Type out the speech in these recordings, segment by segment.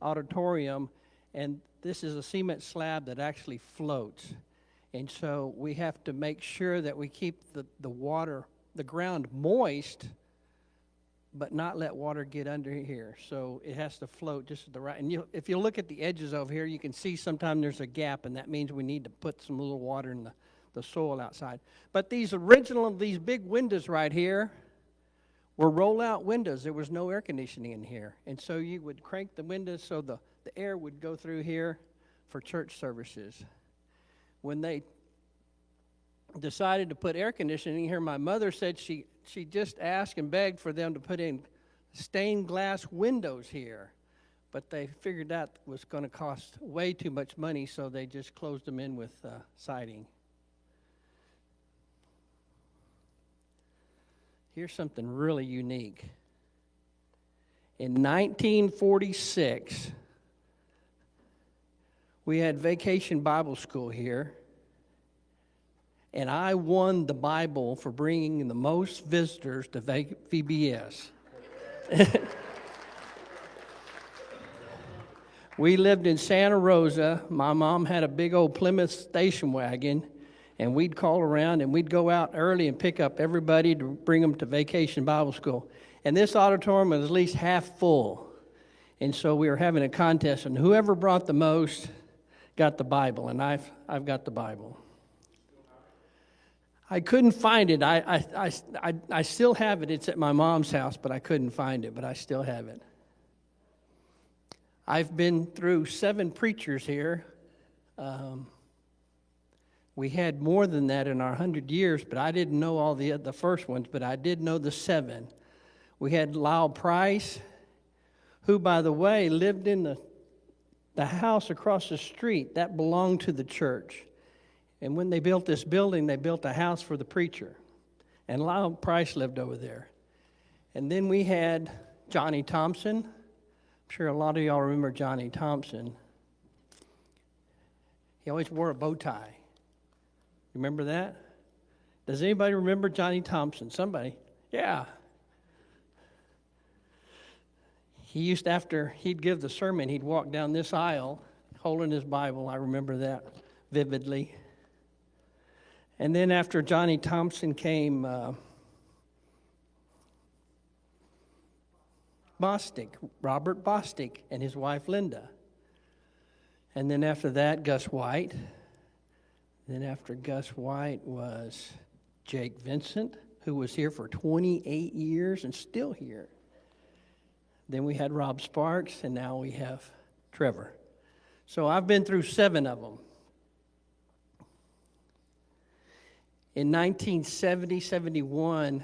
auditorium, and this is a cement slab that actually floats. And so we have to make sure that we keep the water, the ground moist, but not let water get under here. So it has to float just at the right. And if you look at the edges over here, you can see sometimes there's a gap, and that means we need to put some little water in the soil outside. But these big windows right here were roll-out windows. There was no air conditioning in here. And so you would crank the windows so the air would go through here for church services. When they decided to put air conditioning here, my mother said she just asked and begged for them to put in stained glass windows here. But they figured that was going to cost way too much money, so they just closed them in with siding. Here's something really unique. In 1946, we had Vacation Bible School here, and I won the Bible for bringing the most visitors to VBS. We lived in Santa Rosa. My mom had a big old Plymouth station wagon, and we'd call around, and we'd go out early and pick up everybody to bring them to Vacation Bible School. And this auditorium was at least half full. And so we were having a contest, and whoever brought the most got the Bible, and I've got the Bible. I couldn't find it. I still have it. It's at my mom's house, but I couldn't find it, but I still have it. I've been through 7 preachers here. We had more than that in our 100 years, but I didn't know all the first ones, but I did know the 7. We had Lyle Price, who, by the way, lived in the house across the street. That belonged to the church. And when they built this building, they built a house for the preacher. And Lyle Price lived over there. And then we had Johnny Thompson. I'm sure a lot of y'all remember Johnny Thompson. He always wore a bow tie. Remember that? Does anybody remember Johnny Thompson? Somebody? Yeah. He used, after he'd give the sermon, he'd walk down this aisle holding his Bible. I remember that vividly. And then after Johnny Thompson came Robert Bostic, and his wife Linda. And then after that, Gus White. Then after Gus White was Jake Vincent, who was here for 28 years and still here. Then we had Rob Sparks, and now we have Trevor. So I've been through 7 of them. In 1970-71,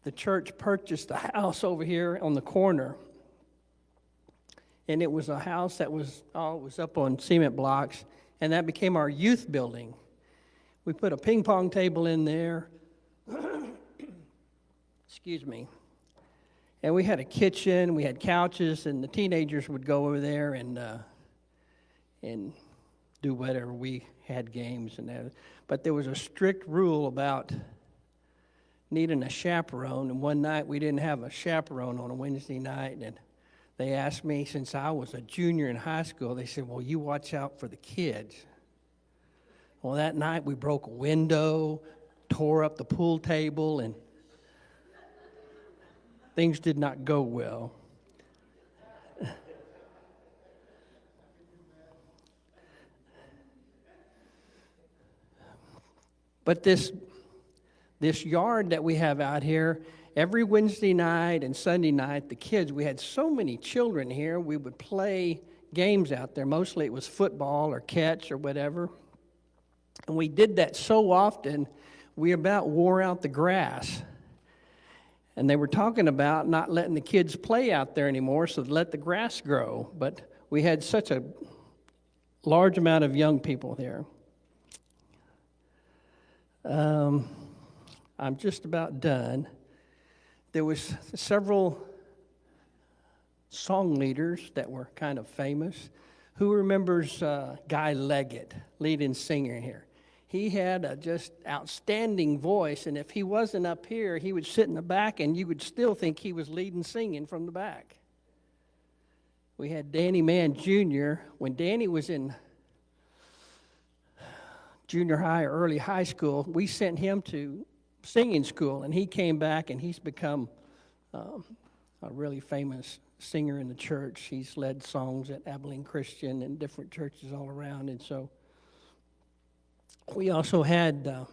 the church purchased a house over here on the corner. And it was a house that was up on cement blocks, and that became our youth building. We put a ping pong table in there. Excuse me. And we had a kitchen, we had couches, and the teenagers would go over there and do whatever. We had games and that. But there was a strict rule about needing a chaperone, and one night we didn't have a chaperone on a Wednesday night, and they asked me, since I was a junior in high school, they said, well, you watch out for the kids. Well, that night we broke a window, tore up the pool table, and things did not go well. But this yard that we have out here, every Wednesday night and Sunday night, the kids, we had so many children here, we would play games out there. Mostly it was football or catch or whatever. And we did that so often, we about wore out the grass. And they were talking about not letting the kids play out there anymore, so let the grass grow. But we had such a large amount of young people there. I'm just about done. There was several song leaders that were kind of famous. Who remembers Guy Leggett, leading singer here? He had a just outstanding voice, and if he wasn't up here, he would sit in the back, and you would still think he was leading singing from the back. we had Danny Mann Jr. When Danny was in junior high or early high school, we sent him to singing school, and he came back, and he's become a really famous singer in the church. He's led songs at Abilene Christian and different churches all around. And so we also had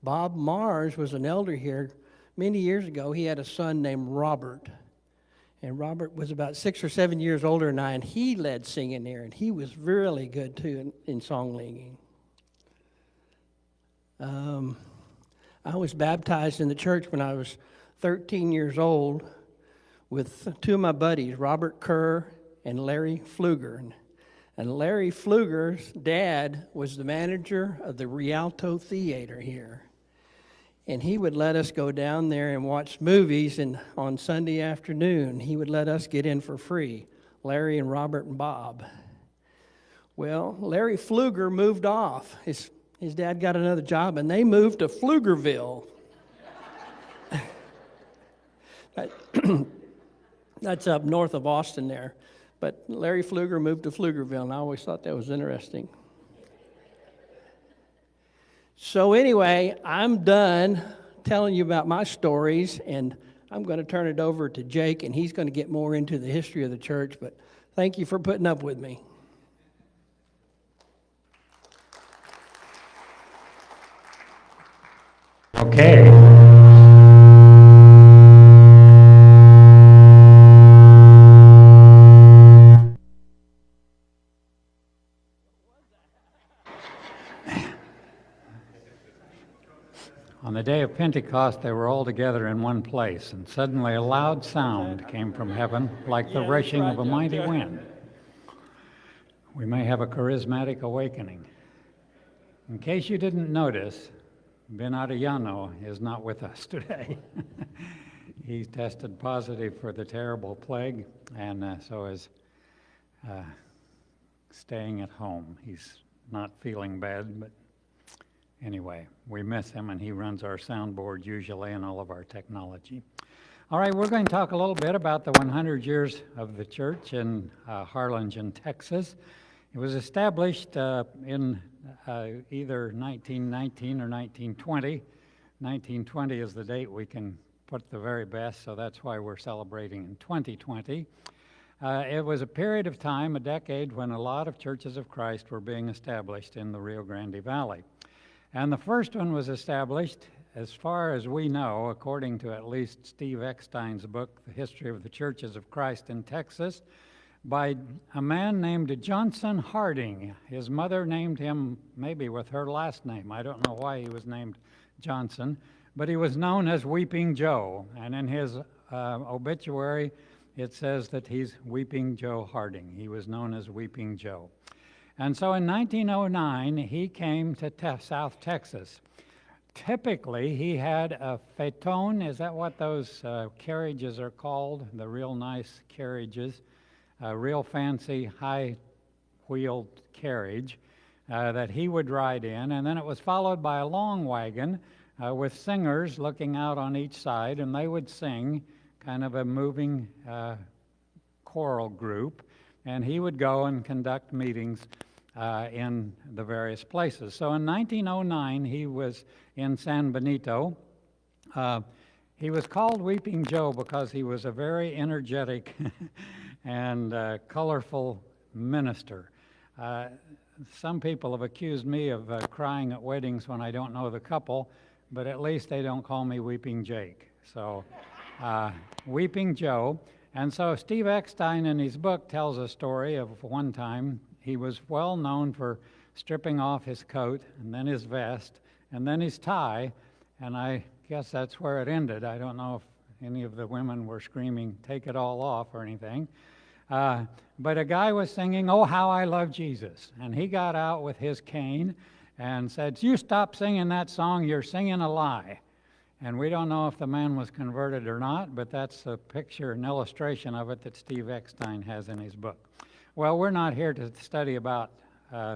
Bob Mars was an elder here many years ago. He had a son named Robert. And Robert was about 6 or 7 years older than I, and he led singing there, and he was really good too in song leading. I was baptized in the church when I was 13 years old with two of my buddies, Robert Kerr and Larry Pfluger. And Larry Pfluger's dad was the manager of the Rialto Theater here. And he would let us go down there and watch movies, and on Sunday afternoon, he would let us get in for free, Larry and Robert and Bob. Well, Larry Pfluger moved off. His dad got another job, and they moved to Pflugerville. That's up north of Austin there. But Larry Pfluger moved to Pflugerville, and I always thought that was interesting. So anyway, I'm done telling you about my stories, and I'm going to turn it over to Jake, and he's going to get more into the history of the church. But thank you for putting up with me. Okay. On the day of Pentecost, they were all together in one place, and suddenly a loud sound came from heaven like the rushing of a mighty wind. We may have a charismatic awakening. In case you didn't notice, Ben Adriano is not with us today. He tested positive for the terrible plague, and so is staying at home. He's not feeling bad, but anyway, we miss him, and he runs our soundboard usually and all of our technology. All right, we're going to talk a little bit about the 100 years of the church in Harlingen, Texas. It was established in either 1919 or 1920. 1920 is the date we can put the very best, so that's why we're celebrating in 2020. It was a period of time, a decade, when a lot of churches of Christ were being established in the Rio Grande Valley. And the first one was established, as far as we know, according to at least Steve Eckstein's book, The History of the Churches of Christ in Texas, by a man named Johnson Harding. His mother named him maybe with her last name. I don't know why he was named Johnson, but he was known as Weeping Joe. And in his obituary, it says that he's Weeping Joe Harding. He was known as Weeping Joe. And so in 1909, he came to South Texas. Typically, he had a phaeton. Is that what those carriages are called? The real nice carriages. A real fancy, high-wheeled carriage that he would ride in. And then it was followed by a long wagon with singers looking out on each side, and they would sing, kind of a moving choral group. And he would go and conduct meetings in the various places. So in 1909, he was in San Benito. He was called Weeping Joe because he was a very energetic and colorful minister. Some people have accused me of crying at weddings when I don't know the couple, but at least they don't call me Weeping Jake. So Weeping Joe. And so Steve Eckstein in his book tells a story of one time he was well known for stripping off his coat and then his vest and then his tie, and I guess that's where it ended. I don't know if any of the women were screaming, "Take it all off," or anything. But a guy was singing, "Oh, How I Love Jesus," and he got out with his cane and said, "You stop singing that song, you're singing a lie." And we don't know if the man was converted or not, but that's a picture, an illustration of it that Steve Eckstein has in his book. Well, we're not here to study about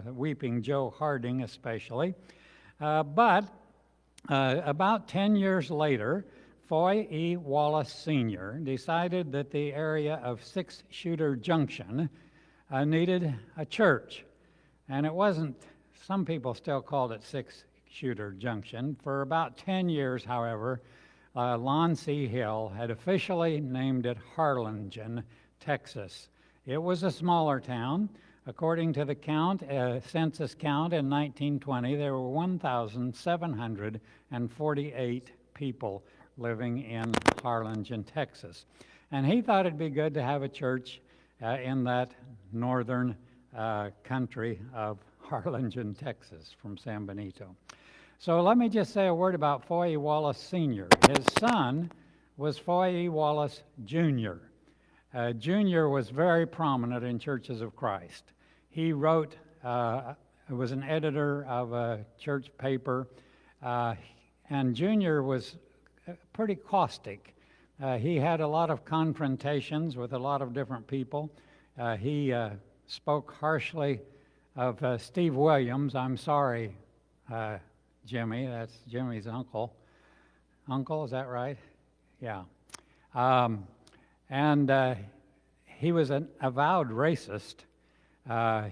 Weeping Joe Harding especially, but about 10 years later, Foy E. Wallace Sr. decided that the area of Six Shooter Junction needed a church. And it wasn't, some people still called it Six Shooter Junction. For about 10 years, however, Lon C. Hill had officially named it Harlingen, Texas. It was a smaller town. According to the census count in 1920, there were 1,748 people living in Harlingen, Texas. And he thought it'd be good to have a church in that northern country of Harlingen, Texas, from San Benito. So let me just say a word about Foy E. Wallace Sr. His son was Foy E. Wallace Jr. Jr. was very prominent in Churches of Christ. He wrote, was an editor of a church paper, and Jr. was pretty caustic. He had a lot of confrontations with a lot of different people. He spoke harshly of Steve Williams. I'm sorry, Jimmy, that's Jimmy's uncle. Uncle, is that right? Yeah. He was an avowed racist.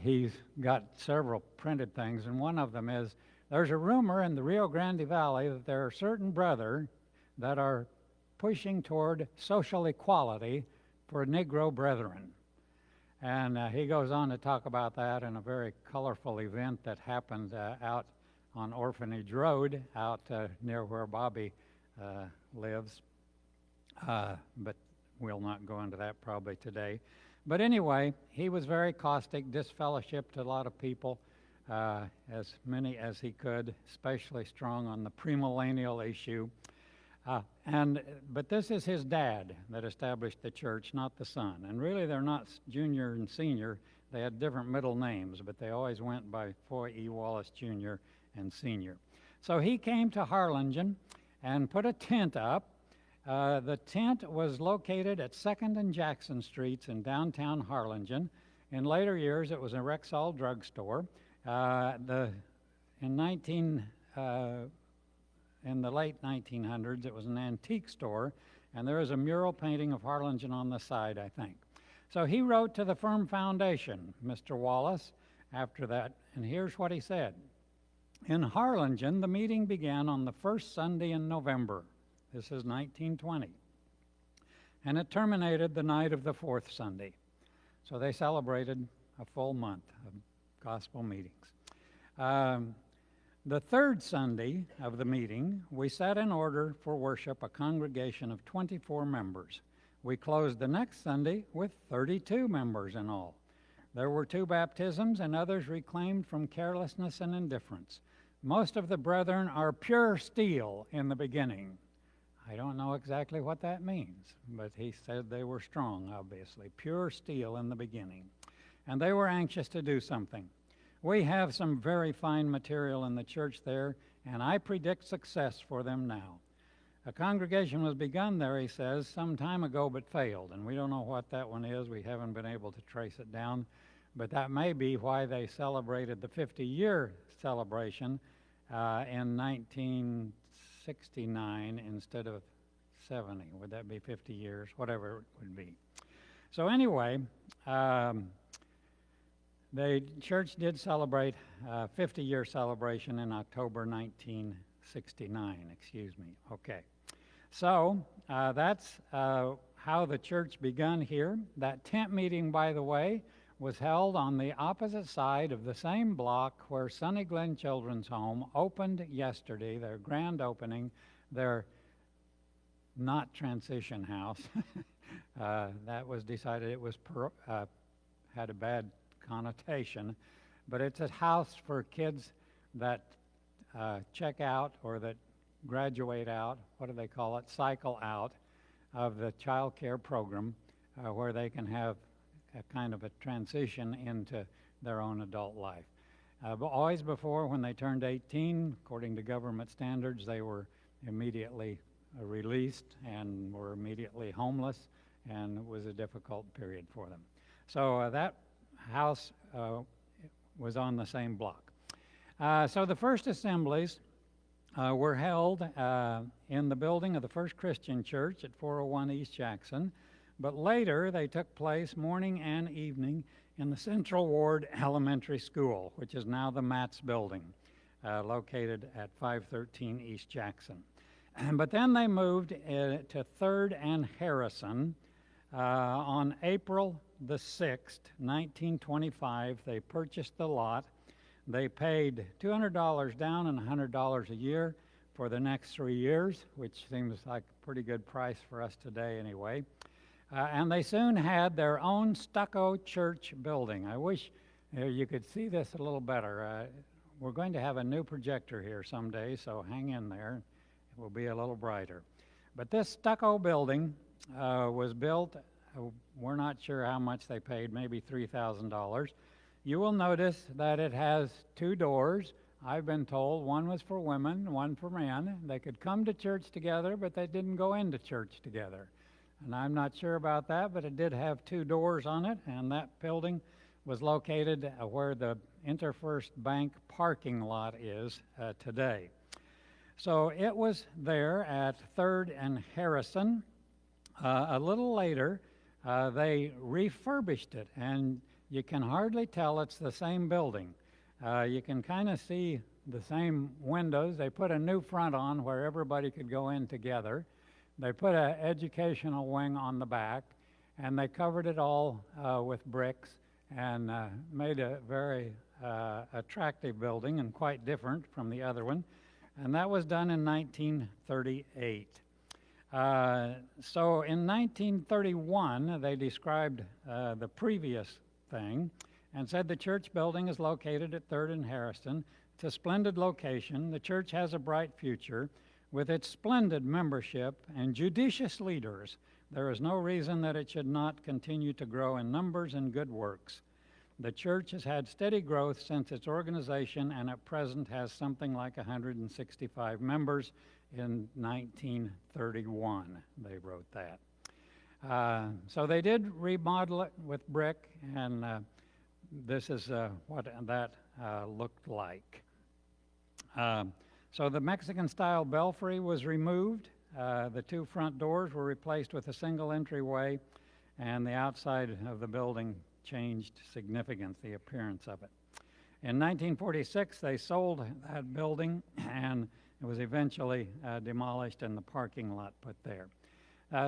He's got several printed things, and one of them is, there's a rumor in the Rio Grande Valley that there are certain brethren that are pushing toward social equality for Negro brethren. And he goes on to talk about that in a very colorful event that happened out on Orphanage Road, out near where Bobby lives. But we'll not go into that probably today. But anyway, he was very caustic, disfellowshipped a lot of people, as many as he could, especially strong on the premillennial issue. But this is his dad that established the church, not the son. And really, they're not junior and senior. They had different middle names, but they always went by Foy E. Wallace Jr. and Sr. So he came to Harlingen and put a tent up. The tent was located at 2nd and Jackson Streets in downtown Harlingen. In later years, it was a Rexall drugstore. In the late 1900s, it was an antique store, and there is a mural painting of Harlingen on the side, I think. So he wrote to the Firm Foundation, Mr. Wallace, after that, and here's what he said. In Harlingen, the meeting began on the first Sunday in November. This is 1920. And it terminated the night of the fourth Sunday. So they celebrated a full month of gospel meetings. The third Sunday of the meeting, we set in order for worship a congregation of 24 members. We closed the next Sunday with 32 members in all. There were 2 baptisms and others reclaimed from carelessness and indifference. Most of the brethren are pure steel in the beginning. I don't know exactly what that means, but he said they were strong, obviously. Pure steel in the beginning. And they were anxious to do something. We have some very fine material in the church there, and I predict success for them now. A congregation was begun there, he says, some time ago but failed, and we don't know what that one is. We haven't been able to trace it down, but that may be why they celebrated the 50-year celebration in 1969 instead of 70. Would that be 50 years? Whatever it would be. So anyway, the church did celebrate a 50-year celebration in October 1969, Okay. So that's how the church begun here. That tent meeting, by the way, was held on the opposite side of the same block where Sunny Glen Children's Home opened yesterday, their grand opening, their not transition house. That was decided it was had a bad connotation, but it's a house for kids that check out or that graduate out, what do they call it, cycle out of the child care program, where they can have a kind of a transition into their own adult life. But always before, when they turned 18, according to government standards, they were immediately released and were immediately homeless, and it was a difficult period for them. So that house was on the same block. So the first assemblies were held in the building of the First Christian Church at 401 East Jackson, but later they took place morning and evening in the Central Ward Elementary School, which is now the Matz Building, located at 513 East Jackson. But then they moved to 3rd and Harrison on April the 6th, 1925. They purchased the lot. They paid $200 down and $100 a year for the next 3 years, which seems like a pretty good price for us today anyway. And they soon had their own stucco church building. I wish you could see this a little better. We're going to have a new projector here someday, so hang in there. It will be a little brighter. But this stucco building was built, we're not sure how much they paid, maybe $3,000. You will notice that it has 2 doors. I've been told one was for women, one for men. They could come to church together, but they didn't go into church together. And I'm not sure about that, but it did have 2 doors on it, and that building was located where the InterFirst Bank parking lot is today. So it was there at 3rd and Harrison. A little later, they refurbished it, and you can hardly tell it's the same building. You can kind of see the same windows. They put a new front on where everybody could go in together. They put an educational wing on the back, and they covered it all with bricks and made a very attractive building and quite different from the other one. And that was done in 1938. So in 1931, they described the previous thing and said the church building is located at 3rd and Harrison. It's a splendid location. The church has a bright future. With its splendid membership and judicious leaders, there is no reason that it should not continue to grow in numbers and good works. The church has had steady growth since its organization and at present has something like 165 members. In 1931, they wrote that. So they did remodel it with brick, and this is what that looked like. So the Mexican-style belfry was removed. The 2 front doors were replaced with a single entryway, and the outside of the building changed significantly, the appearance of it. In 1946, they sold that building, and it was eventually demolished and the parking lot put there.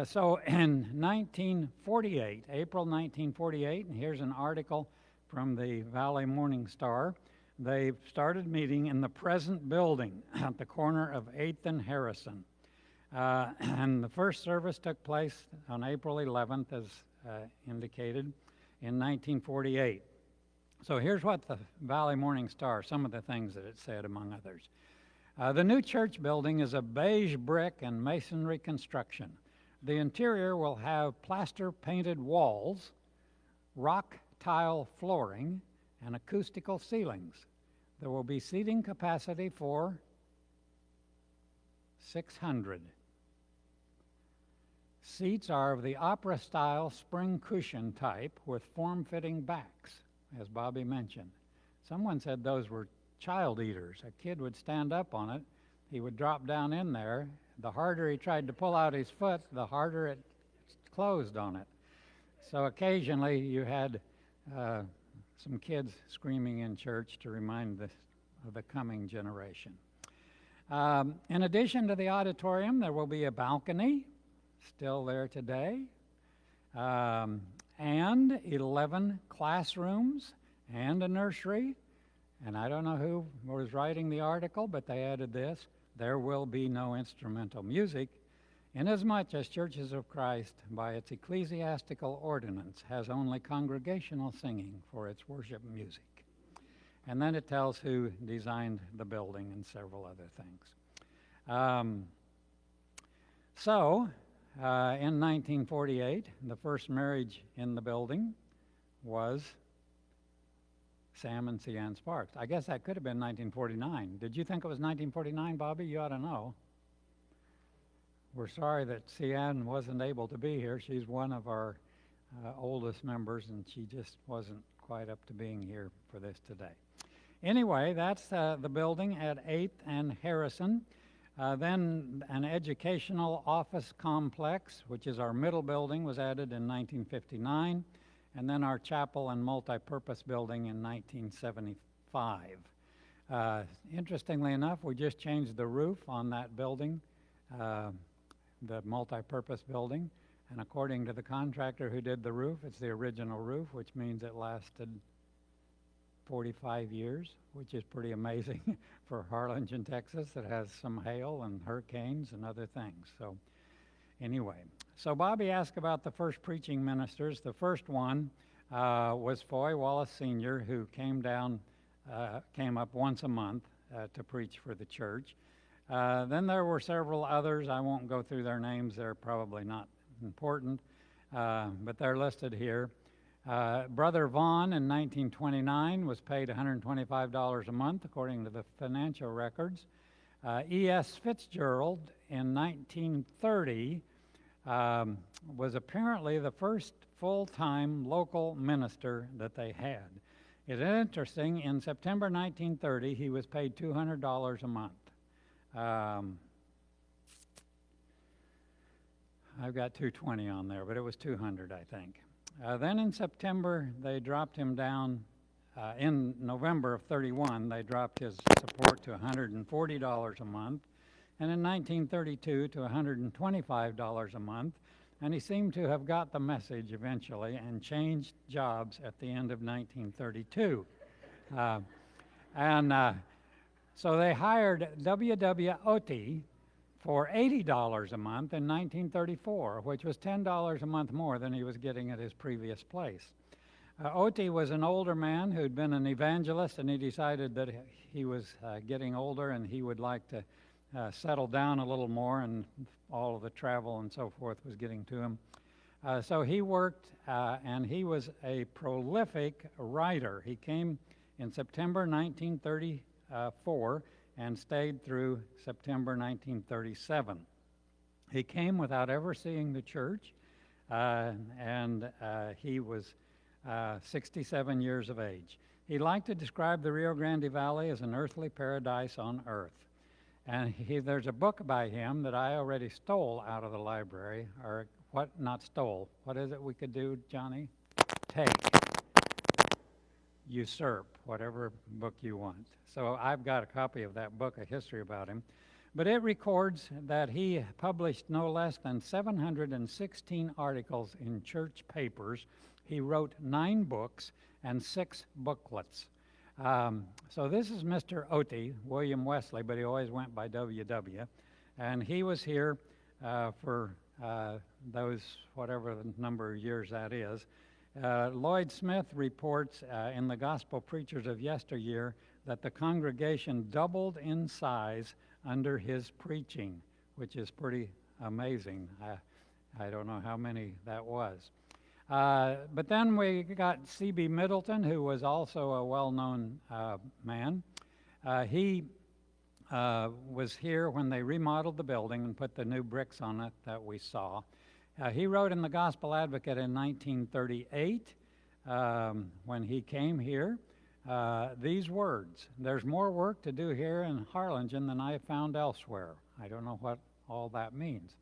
So in 1948, April 1948, and here's an article from the Valley Morning Star, they started meeting in the present building at the corner of 8th and Harrison. And the first service took place on April 11th, as indicated, in 1948. So here's what the Valley Morning Star, some of the things that it said, among others. The new church building is a beige brick and masonry construction. The interior will have plaster painted walls, rock tile flooring, and acoustical ceilings. There will be seating capacity for 600. Seats are of the opera-style spring cushion type with form-fitting backs, as Bobby mentioned. Someone said those were child eaters. A kid would stand up on it. He would drop down in there. The harder he tried to pull out his foot, the harder it closed on it. So occasionally you had some kids screaming in church to remind of the coming generation. In addition to the auditorium, there will be a balcony, still there today, and 11 classrooms and a nursery. And I don't know who was writing the article, but they added this: there will be no instrumental music, inasmuch as Churches of Christ, by its ecclesiastical ordinance, has only congregational singing for its worship music. And then it tells who designed the building and several other things. In 1948, the first marriage in the building was Sam and Cian Sparks. I guess that could have been 1949. Did you think it was 1949, Bobby? You ought to know. We're sorry that Cian wasn't able to be here. She's one of our oldest members, and she just wasn't quite up to being here for this today. Anyway, that's the building at 8th and Harrison. Then an educational office complex, which is our middle building, was added in 1959. And then our chapel and multipurpose building in 1975. Interestingly enough, we just changed the roof on that building, the multipurpose building. And according to the contractor who did the roof, it's the original roof, which means it lasted 45 years, which is pretty amazing for Harlingen, Texas. It has some hail and hurricanes and other things. So anyway, so Bobby asked about the first preaching ministers. The first one was Foy Wallace Sr., who came up once a month to preach for the church. Then there were several others. I won't go through their names. They're probably not important, but they're listed here. Brother Vaughn in 1929 was paid $125 a month, according to the financial records. E.S. Fitzgerald in 1930 was apparently the first full-time local minister that they had. It's interesting, in September 1930, he was paid $200 a month. I've got 220 on there, but it was 200, I think. Then in September, they dropped him down. In November of 31, they dropped his support to $140 a month, and in 1932 to $125 a month. And he seemed to have got the message eventually and changed jobs at the end of 1932. So they hired W.W. Otey for $80 a month in 1934, which was $10 a month more than he was getting at his previous place. Otey was an older man who'd been an evangelist, and he decided that he was getting older and he would like to settle down a little more, and all of the travel and so forth was getting to him. So he worked, and he was a prolific writer. He came in September 1934 and stayed through September 1937. He came without ever seeing the church, and he was 67 years of age. He liked to describe the Rio Grande Valley as an earthly paradise on earth. And there's a book by him that I already stole out of the library, or what, not stole. What is it we could do, Johnny? Take, usurp, whatever book you want. So I've got a copy of that book, A History About Him. But it records that he published no less than 716 articles in church papers. He wrote 9 books and 6 booklets. So this is Mr. Otey, William Wesley, but he always went by W.W. And he was here for those, whatever the number of years that is. Lloyd Smith reports in the Gospel Preachers of Yesteryear that the congregation doubled in size under his preaching, which is pretty amazing. I don't know how many that was. But then we got C.B. Middleton, who was also a well-known man. He was here when they remodeled the building and put the new bricks on it that we saw. He wrote in the Gospel Advocate in 1938, when he came here, these words: "There's more work to do here in Harlingen than I have found elsewhere." I don't know what all that means,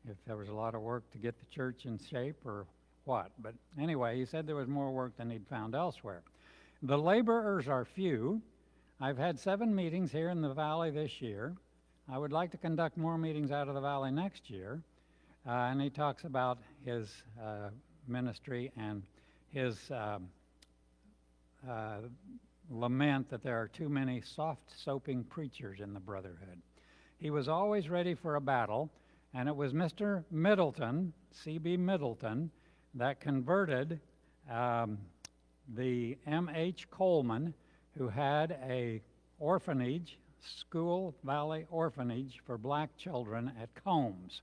if there was a lot of work to get the church in shape or what. But anyway, he said there was more work than he'd found elsewhere. "The laborers are few. I've had 7 meetings here in the valley this year. I would like to conduct more meetings out of the valley next year." And he talks about his ministry and his lament that there are too many soft-soaping preachers in the brotherhood. He was always ready for a battle, and it was Mr. Middleton, C.B. Middleton, that converted the M.H. Coleman, who had a orphanage, School Valley Orphanage for black children at Combs,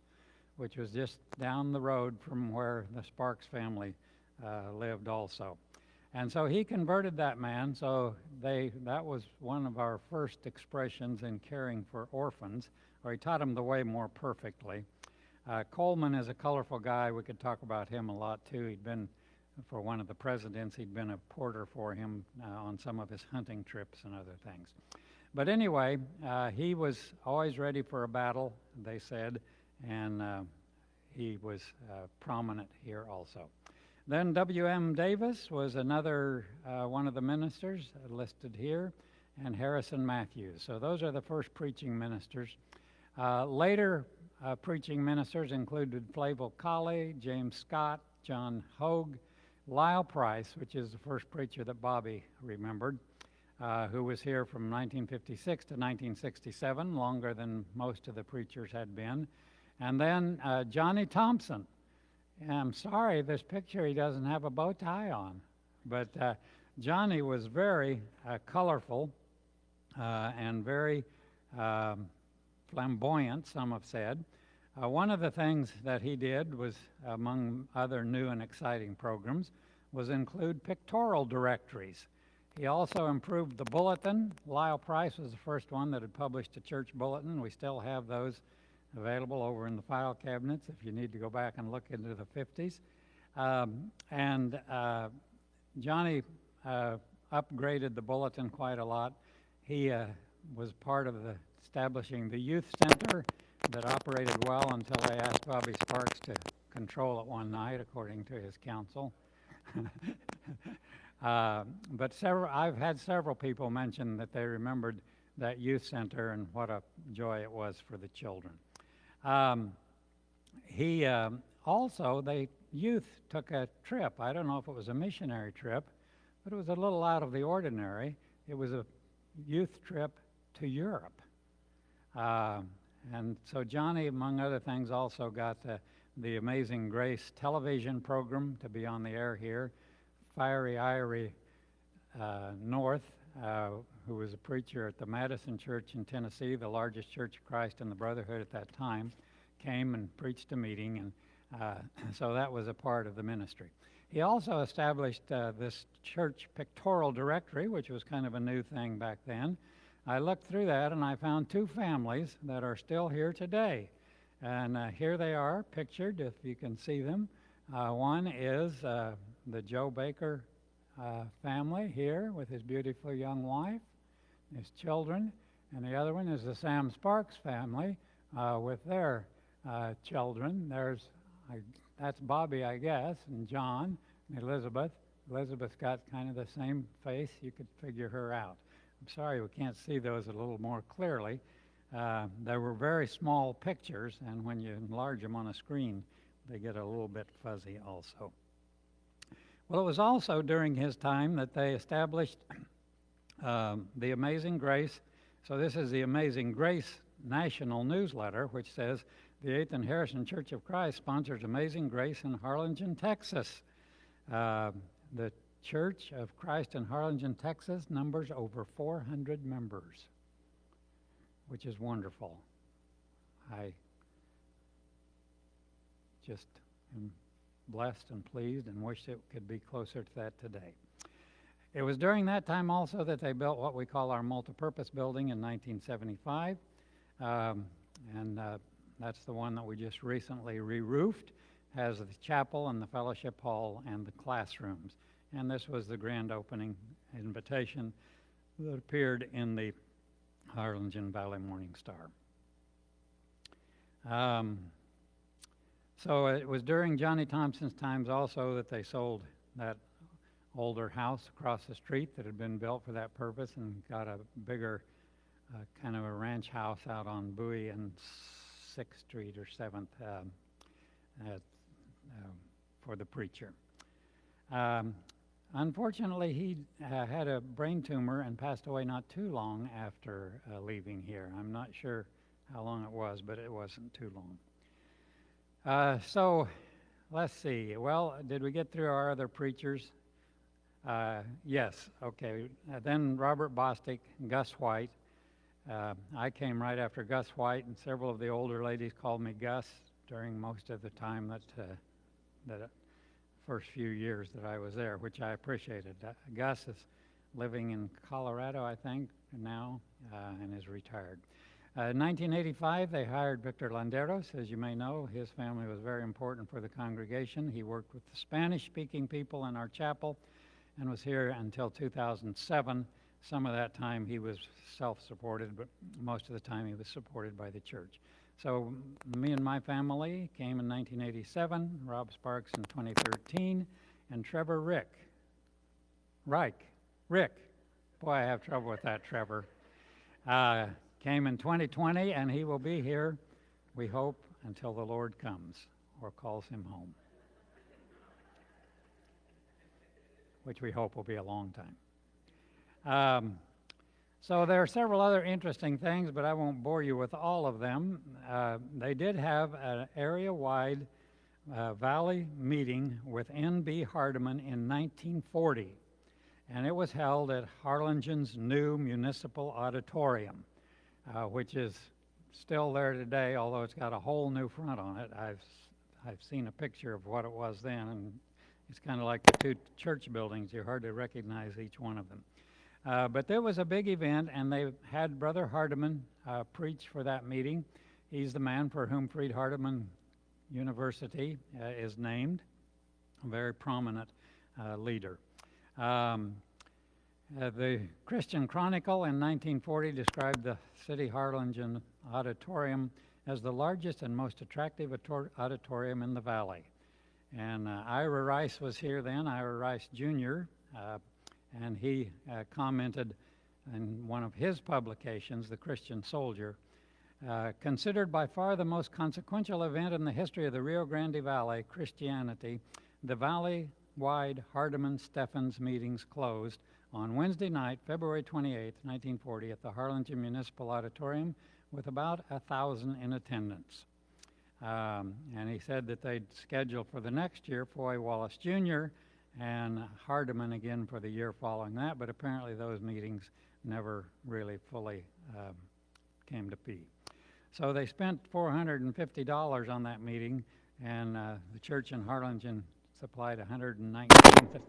which was just down the road from where the Sparks family lived also. And so he converted that man, so that was one of our first expressions in caring for orphans, or he taught them the way more perfectly. Coleman is a colorful guy. We could talk about him a lot, too. He'd been for one of the presidents. He'd been a porter for him on some of his hunting trips and other things. But anyway, he was always ready for a battle, they said, and he was prominent here also. Then W.M. Davis was another one of the ministers listed here, and Harrison Matthews. So those are the first preaching ministers. Later preaching ministers included Flavel Colley, James Scott, John Hogue, Lyle Price, which is the first preacher that Bobby remembered, who was here from 1956 to 1967, longer than most of the preachers had been. And then Johnny Thompson. And I'm sorry, this picture he doesn't have a bow tie on. But Johnny was very colorful and very flamboyant, some have said. One of the things that he did was, among other new and exciting programs, was include pictorial directories. He also improved the bulletin. Lyle Price was the first one that had published a church bulletin. We still have those available over in the file cabinets if you need to go back and look into the 50s. Johnny upgraded the bulletin quite a lot. He was part of establishing the youth center that operated well until they asked Bobby Sparks to control it one night, according to his counsel. But I've had several people mention that they remembered that youth center and what a joy it was for the children. The youth took a trip. I don't know if it was a missionary trip, but it was a little out of the ordinary. It was a youth trip to Europe. And so Johnny, among other things, also got the Amazing Grace television program to be on the air here. Fiery Irie North, who was a preacher at the Madison Church in Tennessee, the largest Church of Christ in the Brotherhood at that time, came and preached a meeting, and so that was a part of the ministry. He also established this church pictorial directory, which was kind of a new thing back then. I looked through that and I found two families that are still here today. And here they are pictured, if you can see them. One is the Joe Baker family here with his beautiful young wife, his children. And the other one is the Sam Sparks family with their children. That's Bobby, I guess, and John, and Elizabeth. Elizabeth's got kind of the same face. You could figure her out. I'm sorry we can't see those a little more clearly. They were very small pictures, and when you enlarge them on a screen, they get a little bit fuzzy also. Well, it was also during his time that they established the Amazing Grace. So this is the Amazing Grace national newsletter, which says, the 8th and Harrison Church of Christ sponsors Amazing Grace in Harlingen, Texas. The Church of Christ in Harlingen, Texas numbers over 400 members, which is wonderful. I just am blessed and pleased and wish it could be closer to that today. It was during that time also that they built what we call our multipurpose building in 1975. That's the one that we just recently re-roofed, has the chapel and the fellowship hall and the classrooms. And this was the grand opening invitation that appeared in the Harlingen Valley Morning Star. So it was during Johnny Thompson's times also that they sold that older house across the street that had been built for that purpose and got a bigger kind of a ranch house out on Bowie and 6th Street or 7th for the preacher. Unfortunately, he had a brain tumor and passed away not too long after leaving here. I'm not sure how long it was, but it wasn't too long. So let's see. Well, did we get through our other preachers? Yes, okay. Then Robert Bostic, Gus White. I came right after Gus White, and several of the older ladies called me Gus during most of the time that first few years that I was there, which I appreciated. Gus is living in Colorado, I think, now, and is retired. In 1985, they hired Victor Landeros. As you may know, his family was very important for the congregation. He worked with the Spanish-speaking people in our chapel and was here until 2007. Some of that time he was self-supported, but most of the time he was supported by the church. So me and my family came in 1987, Rob Sparks in 2013, and Trevor Rick. Boy, I have trouble with that, Trevor. Came in 2020, and he will be here, we hope, until the Lord comes or calls him home, which we hope will be a long time. So there are several other interesting things, but I won't bore you with all of them. They did have an area-wide valley meeting with N.B. Hardeman in 1940, and it was held at Harlingen's new municipal auditorium, which is still there today, although it's got a whole new front on it. I've seen a picture of what it was then, and it's kind of like the two church buildings. You hardly recognize each one of them. But there was a big event, and they had Brother Hardeman preach for that meeting. He's the man for whom Freed-Hardeman University is named, a very prominent leader. The Christian Chronicle in 1940 described the City Harlingen Auditorium as the largest and most attractive auditorium in the valley. And Ira Rice was here then, Ira Rice Jr., and he commented in one of his publications, The Christian Soldier, considered by far the most consequential event in the history of the Rio Grande Valley Christianity, the valley-wide Hardeman-Steffens meetings closed on Wednesday night, February 28, 1940, at the Harlingen Municipal Auditorium with about 1,000 in attendance. And he said that they'd scheduled for the next year Foy Wallace Jr. and Hardeman again for the year following that, but apparently those meetings never really fully came to be. So they spent $450 on that meeting, and the church in Harlingen supplied $119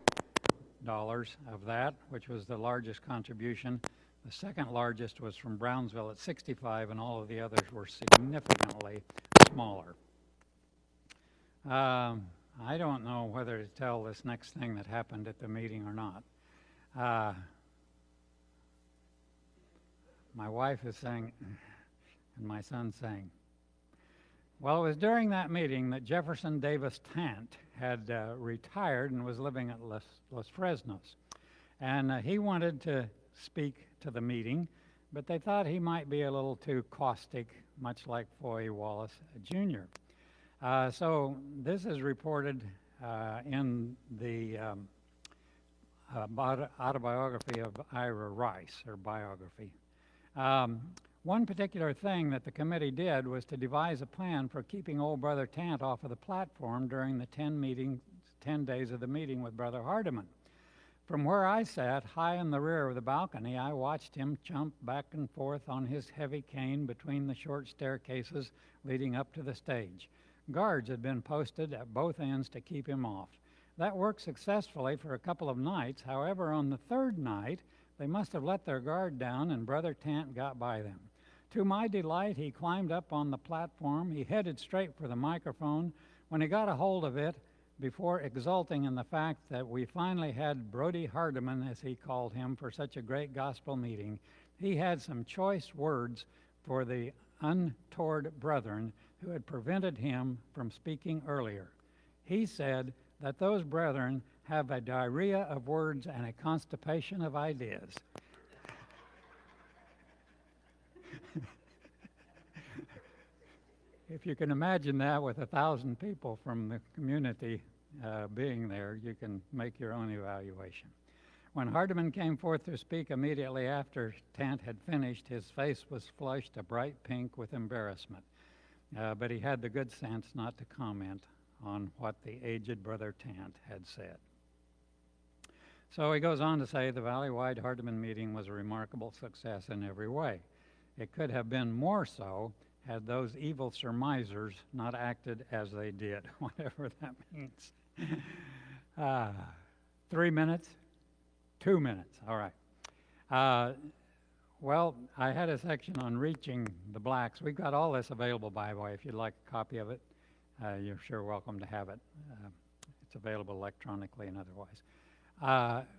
of that, which was the largest contribution. The second largest was from Brownsville at $65, and all of the others were significantly smaller. I don't know whether to tell this next thing that happened at the meeting or not. My wife is saying, and my son's saying, well, it was during that meeting that Jefferson Davis Tant had retired and was living at Los Fresnos. And he wanted to speak to the meeting, but they thought he might be a little too caustic, much like Foy Wallace Jr. So this is reported in the autobiography of Ira Rice, or biography. One particular thing that the committee did was to devise a plan for keeping old Brother Tant off of the platform during the 10 days of the meeting with Brother Hardeman. From where I sat, high in the rear of the balcony, I watched him jump back and forth on his heavy cane between the short staircases leading up to the stage. Guards had been posted at both ends to keep him off. That worked successfully for a couple of nights. However, on the third night, they must have let their guard down, and Brother Tant got by them. To my delight, he climbed up on the platform. He headed straight for the microphone. When he got a hold of it, before exulting in the fact that we finally had Brody Hardeman, as he called him, for such a great gospel meeting, he had some choice words for the untoward brethren who had prevented him from speaking earlier. He said that those brethren have a diarrhea of words and a constipation of ideas. If you can imagine that with 1,000 people from the community being there, you can make your own evaluation. When Hardeman came forth to speak immediately after Tant had finished, his face was flushed a bright pink with embarrassment. But he had the good sense not to comment on what the aged Brother Tant had said. So he goes on to say the valley-wide Hardeman meeting was a remarkable success in every way. It could have been more so had those evil surmisers not acted as they did, whatever that means. 3 minutes? 2 minutes, all right. Well, I had a section on reaching the blacks. We've got all this available, by the way. If you'd like a copy of it, you're sure welcome to have it. It's available electronically and otherwise.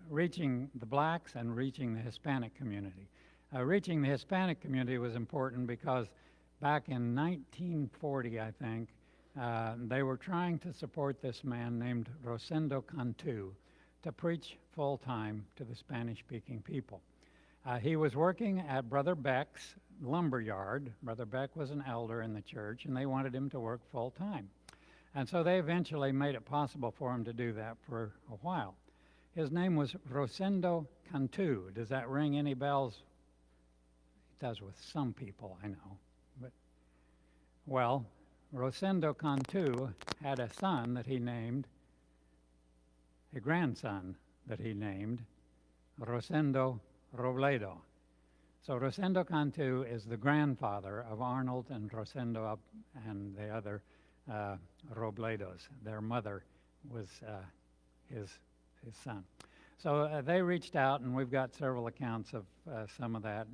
Reaching the blacks and reaching the Hispanic community. Reaching the Hispanic community was important because back in 1940, I think, they were trying to support this man named Rosendo Cantu to preach full-time to the Spanish-speaking people. He was working at Brother Beck's lumber yard. Brother Beck was an elder in the church, and they wanted him to work full-time. And so they eventually made it possible for him to do that for a while. His name was Rosendo Cantu. Does that ring any bells? It does with some people, I know. But, well, Rosendo Cantu had a son that he named, a grandson that he named Rosendo Robledo. So Rosendo Cantu is the grandfather of Arnold and Rosendo and the other Robledos. Their mother was his son. So they reached out, and we've got several accounts of some of that.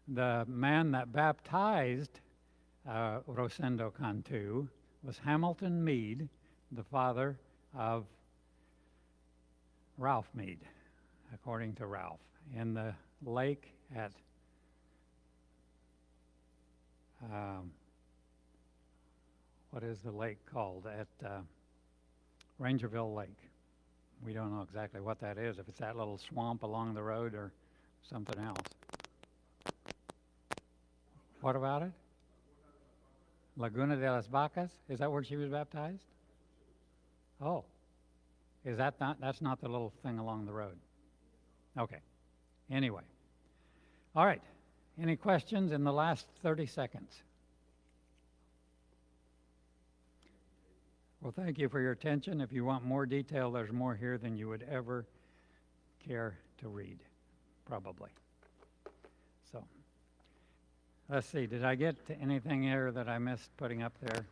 The man that baptized Rosendo Cantu was Hamilton Meade, the father of Ralph Meade, according to Ralph, in the lake at what is the lake called? At Rangerville Lake. We don't know exactly what that is, if it's that little swamp along the road or something else. What about it? Laguna de las Vacas? Is that where she was baptized? Oh. Is that not, that's not the little thing along the road? Okay. Anyway. All right. Any questions in the last 30 seconds? Well, thank you for your attention. If you want more detail, there's more here than you would ever care to read, probably. So, let's see. Did I get to anything here that I missed putting up there?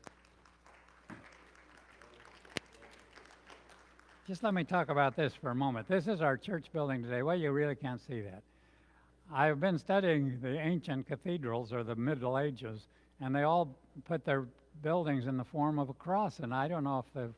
Just let me talk about this for a moment. This is our church building today. Well, you really can't see that. I've been studying the ancient cathedrals, or the Middle Ages, and they all put their buildings in the form of a cross, and I don't know if the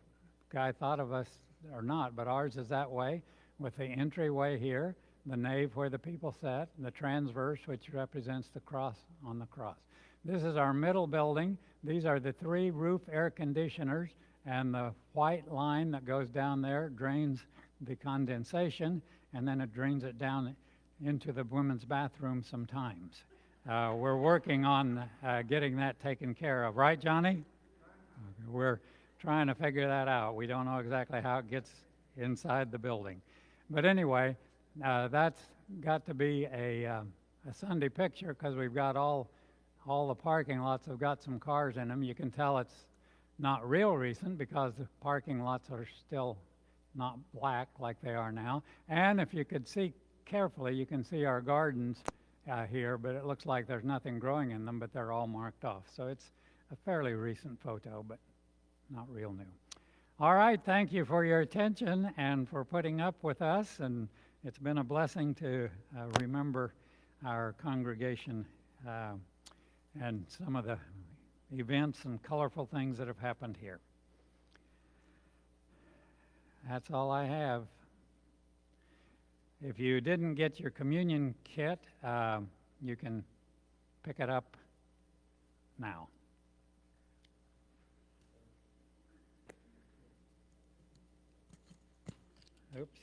guy thought of us or not, but ours is that way, with the entryway here, the nave where the people sat, the transverse, which represents the cross on the cross. This is our middle building. These are the 3 roof air conditioners, and the white line that goes down there drains the condensation, and then it drains it down into the women's bathroom sometimes. We're working on getting that taken care of. Right, Johnny? We're trying to figure that out. We don't know exactly how it gets inside the building. But anyway, that's got to be a Sunday picture, because we've got all the parking lots have got some cars in them. You can tell it's not real recent because the parking lots are still not black like they are now. And if you could see carefully, you can see our gardens here, but it looks like there's nothing growing in them, but they're all marked off. So it's a fairly recent photo, but not real new. All right, thank you for your attention and for putting up with us, and it's been a blessing to remember our congregation and some of the events and colorful things that have happened here. That's all I have. If you didn't get your communion kit, you can pick it up now. Oops.